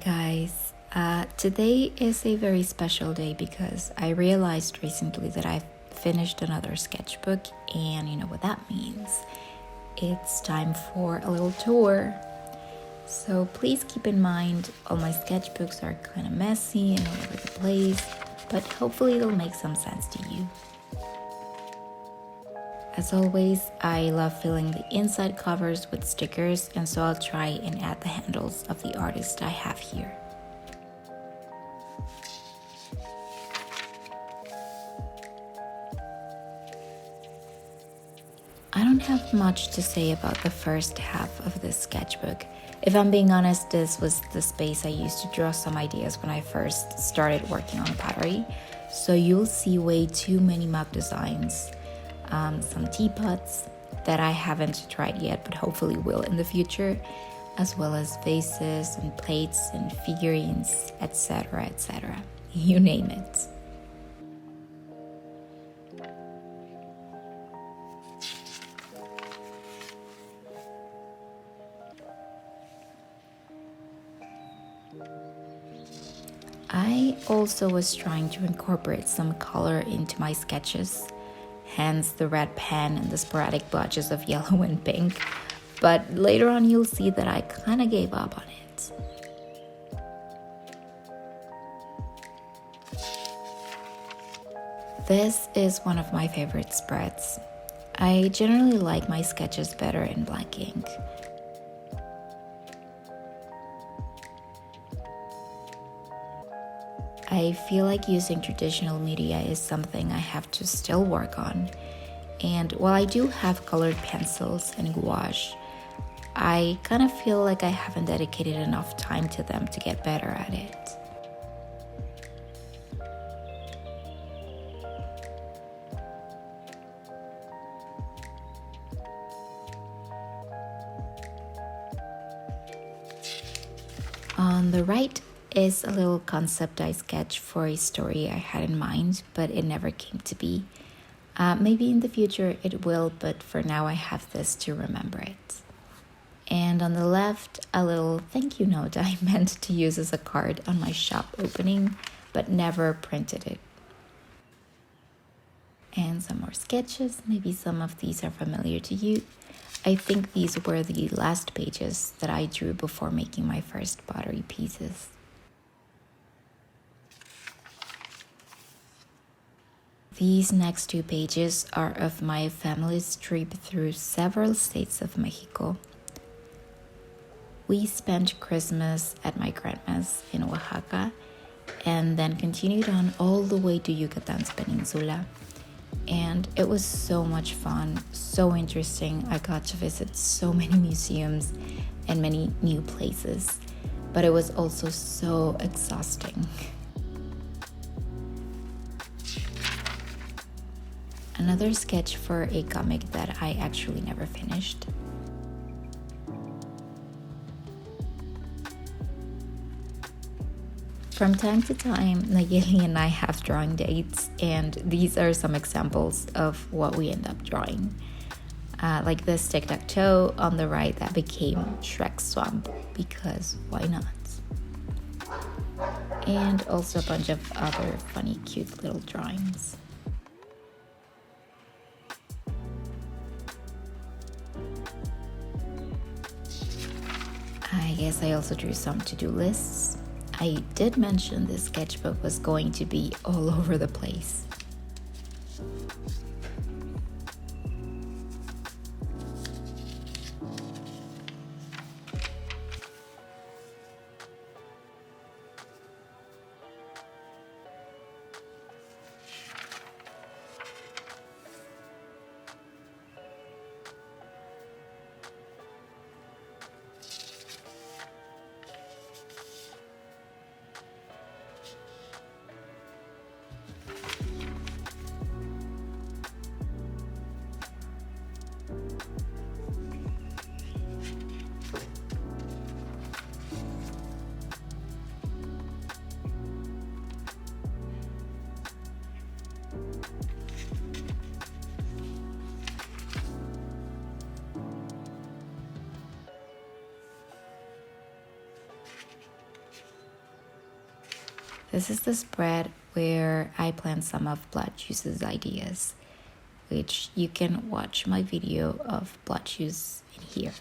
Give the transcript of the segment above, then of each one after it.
guys. Today is a very special day because I realized recently that I've finished another sketchbook, and you know what that means. It's time for a little tour. So please keep in mind, all my sketchbooks are kind of messy and all over the place, but hopefully it'll make some sense to you. As always, I love filling the inside covers with stickers, and so I'll try and add the handles of the artist I have here. I don't have much to say about the first half of this sketchbook. If I'm being honest, this was the space I used to draw some ideas when I first started working on Pottery. So you'll see way too many mug designs, some teapots that I haven't tried yet but hopefully will in the future, as well as vases and plates and figurines, etc., etc. You name it. I also was trying to incorporate some color into my sketches, hence the red pen and the sporadic blotches of yellow and pink, but later on you'll see that I kind of gave up on it. This is one of my favorite spreads. I generally like my sketches better in black ink. I feel like using traditional media is something I have to still work on. And while I do have colored pencils and gouache, I kind of feel like I haven't dedicated enough time to them to get better at it. On the right is a little concept I sketched for a story I had in mind, but it never came to be. Maybe in the future it will, but for now I have this to remember it. And on the left, a little thank you note I meant to use as a card on my shop opening, but never printed it. And some more sketches, maybe some of these are familiar to you. I think these were the last pages that I drew before making my first pottery pieces. These next two pages are of my family's trip through several states of Mexico. We spent Christmas at my grandma's in Oaxaca and then continued on all the way to Yucatan's peninsula. And it was so much fun, so interesting. I got to visit so many museums and many new places, but it was also so exhausting. Another sketch for a comic that I actually never finished. From time to time, Nayeli and I have drawing dates, and these are some examples of what we end up drawing. Like this tic-tac-toe on the right that became Shrek's Swamp, because why not? And also a bunch of other funny, cute little drawings. I guess I also drew some to-do lists. I did mention this sketchbook was going to be all over the place. This is the spread where I plan some of Blood Juice's ideas, which you can watch my video of Blood Juice in here.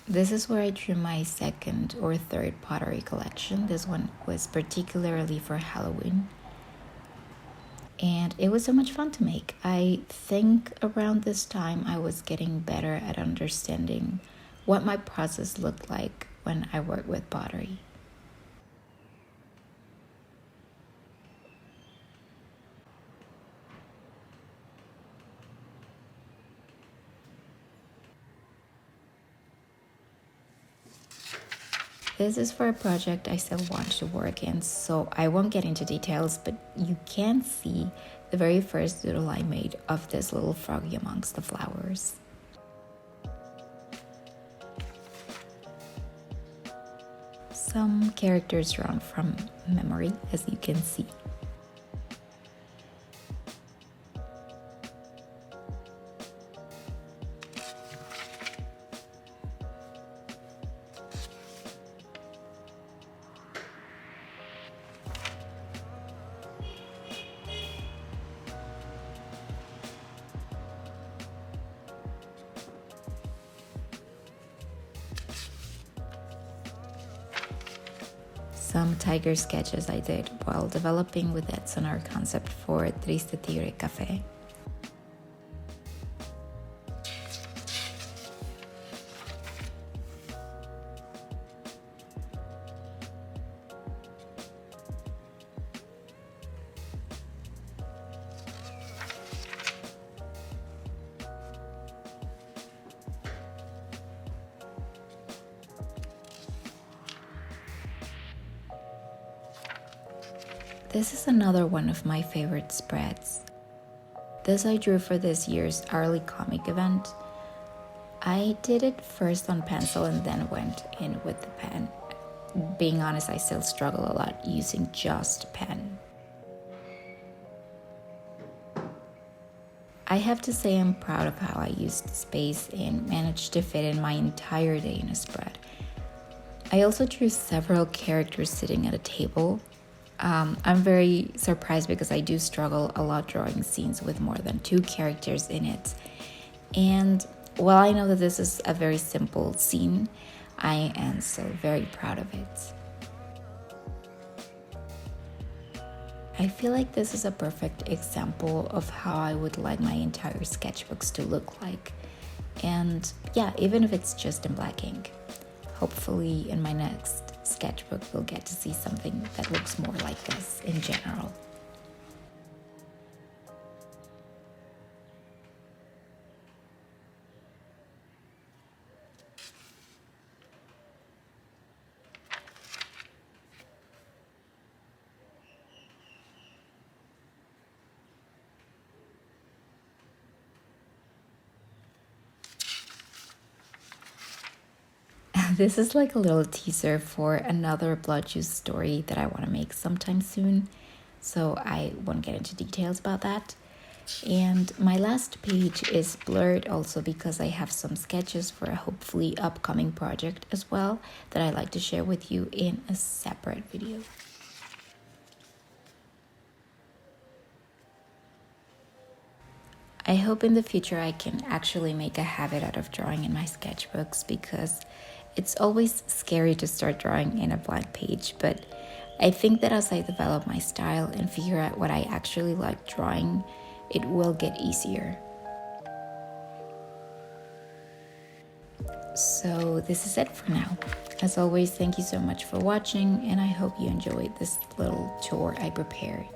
This is where I drew my second or third pottery collection. This one was particularly for Halloween. And it was so much fun to make. I think around this time I was getting better at understanding what my process looked like when I worked with pottery. This is for a project I still want to work in, so I won't get into details, but you can see the very first doodle I made of this little froggy amongst the flowers. Some characters drawn from memory, as you can see. Some tiger sketches I did while developing with Edson our concept for Triste Tigre Café. This is another one of my favorite spreads. This I drew for this year's hourly comic event. I did it first on pencil and then went in with the pen. Being honest, I still struggle a lot using just pen. I have to say I'm proud of how I used space and managed to fit in my entire day in a spread. I also drew several characters sitting at a table. I'm very surprised because I do struggle a lot drawing scenes with more than 2 characters in it. And while I know that this is a very simple scene, I am still very proud of it. I feel like this is a perfect example of how I would like my entire sketchbooks to look like. And yeah, even if it's just in black ink. Hopefully in my next sketchbook we'll get to see something that looks more like this in general. This is like a little teaser for another Blood Juice story that I want to make sometime soon, so I won't get into details about that. And my last page is blurred also because I have some sketches for a hopefully upcoming project as well that I'd like to share with you in a separate video. I hope in the future I can actually make a habit out of drawing in my sketchbooks, because it's always scary to start drawing in a blank page, but I think that as I develop my style and figure out what I actually like drawing, it will get easier. So this is it for now. As always, thank you so much for watching, and I hope you enjoyed this little tour I prepared.